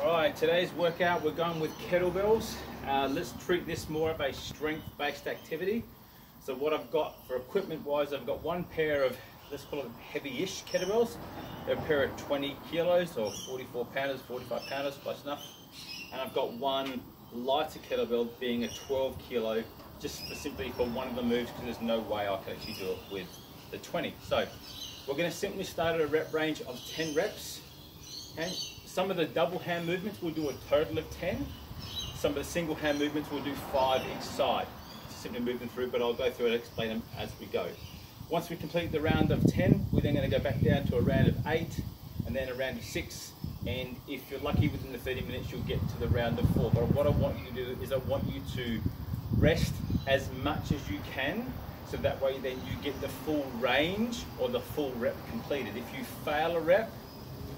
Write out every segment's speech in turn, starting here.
Alright, today's workout we're going with kettlebells. Let's treat this more of a strength-based activity. So what I've got for equipment-wise, I've got one pair of, let's call them heavy-ish kettlebells. They're a pair of 20 kilos or 44 pounders, 45 pounders, close enough. And I've got one lighter kettlebell being a 12 kilo, just simply for one of the moves because there's no way I can actually do it with the 20. So we're going to simply start at a rep range of 10 reps. Okay? Some of the double hand movements we'll do a total of 10. Some of the single hand movements we'll do 5 each side. Simply move them through, but I'll go through and explain them as we go. Once we complete the round of 10, we're then going to go back down to a round of 8 and then a round of 6. And if you're lucky, within the 30 minutes, you'll get to the round of 4. But what I want you to do is I want you to rest as much as you can, so that way then you get the full range or the full rep completed. If you fail a rep,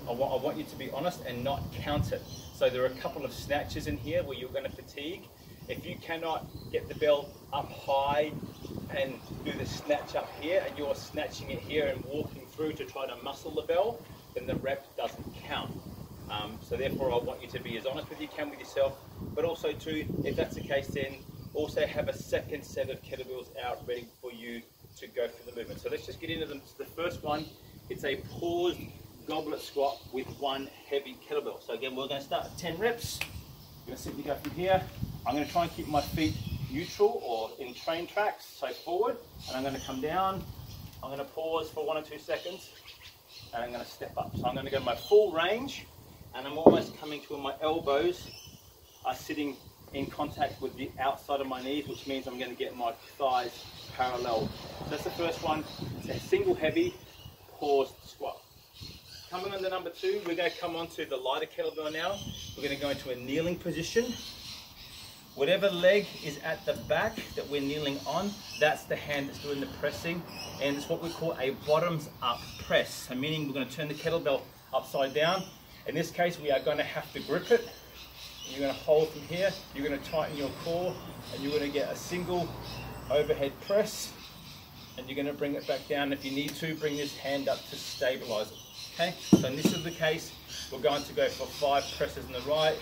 I want you to be honest and not count it. So there are a couple of snatches in here where you're going to fatigue. If you cannot get the bell up high and do the snatch up here, and you're snatching it here and walking through to try to muscle the bell, then the rep doesn't count. So therefore I want you to be as honest as you can with yourself, but also too, if that's the case, then also have a second set of kettlebells out ready for you to go through the movement. So let's just get into them. So the first one, it's a paused goblet squat with one heavy kettlebell. So again, we're going to start at 10 reps. I'm going to simply go from here. I'm going to try and keep my feet neutral or in train tracks, so forward, and I'm going to come down. I'm going to pause for 1 or 2 seconds, and I'm going to step up. So I'm going to go my full range, and I'm almost coming to where my elbows are sitting in contact with the outside of my knees, which means I'm going to get my thighs parallel. So that's the first one. It's a single heavy paused squat. Coming on to number 2, we're going to come on to the lighter kettlebell now. We're going to go into a kneeling position. Whatever leg is at the back that we're kneeling on, that's the hand that's doing the pressing, and it's what we call a bottoms up press. So meaning we're going to turn the kettlebell upside down. In this case, we are going to have to grip it. You're going to hold from here, you're going to tighten your core, and you're going to get a single overhead press, and you're going to bring it back down. If you need to, bring this hand up to stabilize it. Okay, so in this is the case, we're going to go for 5 presses on the right.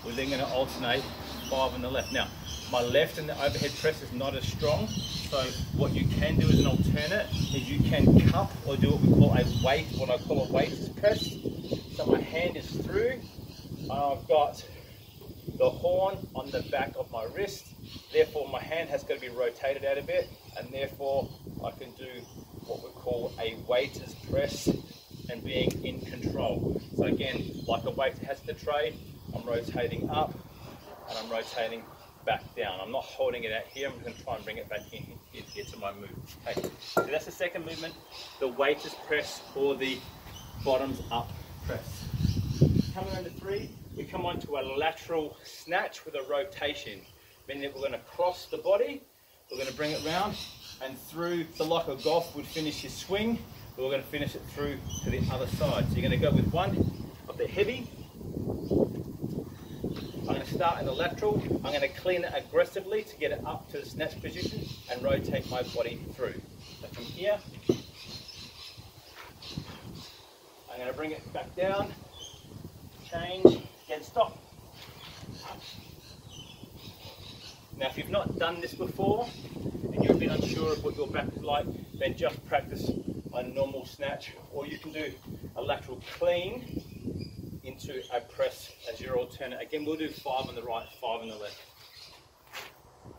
We're then going to alternate 5 on the left. Now, my left and the overhead press is not as strong, so what you can do as an alternate is you can cup or do what we call a weight, what I call a weighted press. So my hand is through, and I've got the horn on the back of my wrist, therefore my hand has got to be rotated out a bit, and therefore I can do what we call a weighted press and being in control. So again, like a weight has the tray, I'm rotating up and I'm rotating back down. I'm not holding it out here, I'm going to try and bring it back in here to my move. Okay, so that's the second movement, the weighted press or the bottoms up press. Coming on to 3, we come on to a lateral snatch with a rotation, meaning that we're going to cross the body, we're going to bring it round and through. So like a golf would finish your swing, but we're going to finish it through to the other side. So you're going to go with one of the heavy. I'm going to start in the lateral. I'm going to clean it aggressively to get it up to the snatch position and rotate my body through. So from here, I'm going to bring it back down, change, again stop. Now if you've not done this before and you're a bit unsure of what your back is like, then just practice a normal snatch, or you can do a lateral clean into a press as your alternate. Again, we'll do 5 on the right, 5 on the left.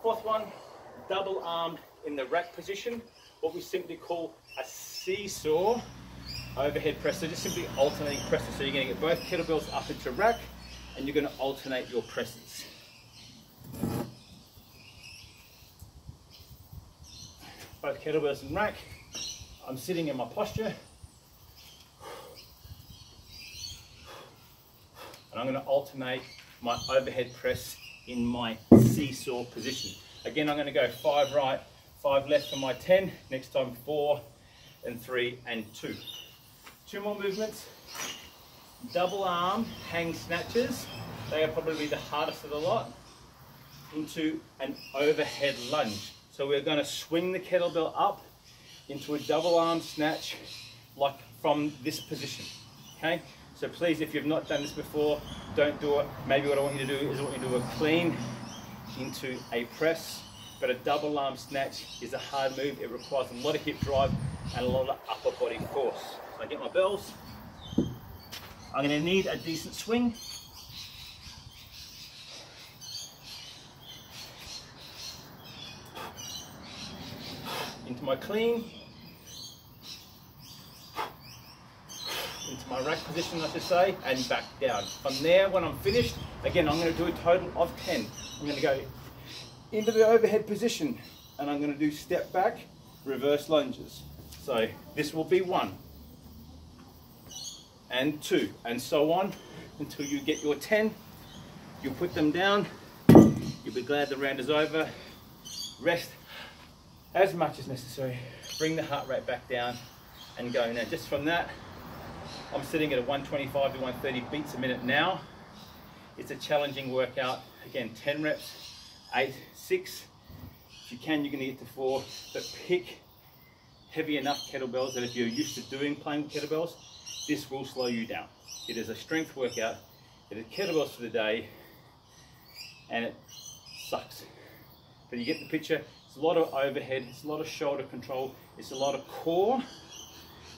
Fourth one, double arm in the rack position, what we simply call a seesaw overhead press. So just simply alternating presses. So you're going to get both kettlebells up into rack and you're going to alternate your presses. Both kettlebells in rack. I'm sitting in my posture. And I'm going to alternate my overhead press in my seesaw position. Again, I'm going to go 5 right, 5 left for my 10. Next time 4 and 3 and 2. 2 more movements. Double arm hang snatches. They are probably the hardest of the lot. Into an overhead lunge. So we're going to swing the kettlebell up into a double arm snatch, like from this position. Okay, So please, if you've not done this before, don't do it. Maybe what I want you to do is I want you to do a clean into a press, but a double arm snatch is a hard move. It requires a lot of hip drive and a lot of upper body force. So I get my bells. I'm going to need a decent swing. Into my clean. Into my rack position, I should say, and back down. From there, when I'm finished, again, I'm going to do a total of 10. I'm going to go into the overhead position, and I'm going to do step back, reverse lunges. So this will be 1 and 2, and so on until you get your 10. You'll put them down. You'll be glad the round is over. Rest as much as necessary. Bring the heart rate back down and go. Now, just from that, I'm sitting at a 125 to 130 beats a minute now. It's a challenging workout. Again, 10 reps, 8, 6. If you can, you're going to get to 4, but pick heavy enough kettlebells that if you're used to playing with kettlebells, this will slow you down. It is a strength workout. It is kettlebells for the day, and it sucks. But you get the picture. It's a lot of overhead, it's a lot of shoulder control, it's a lot of core.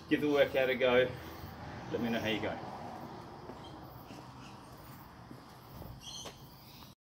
Give the workout a go. Let me know how you go.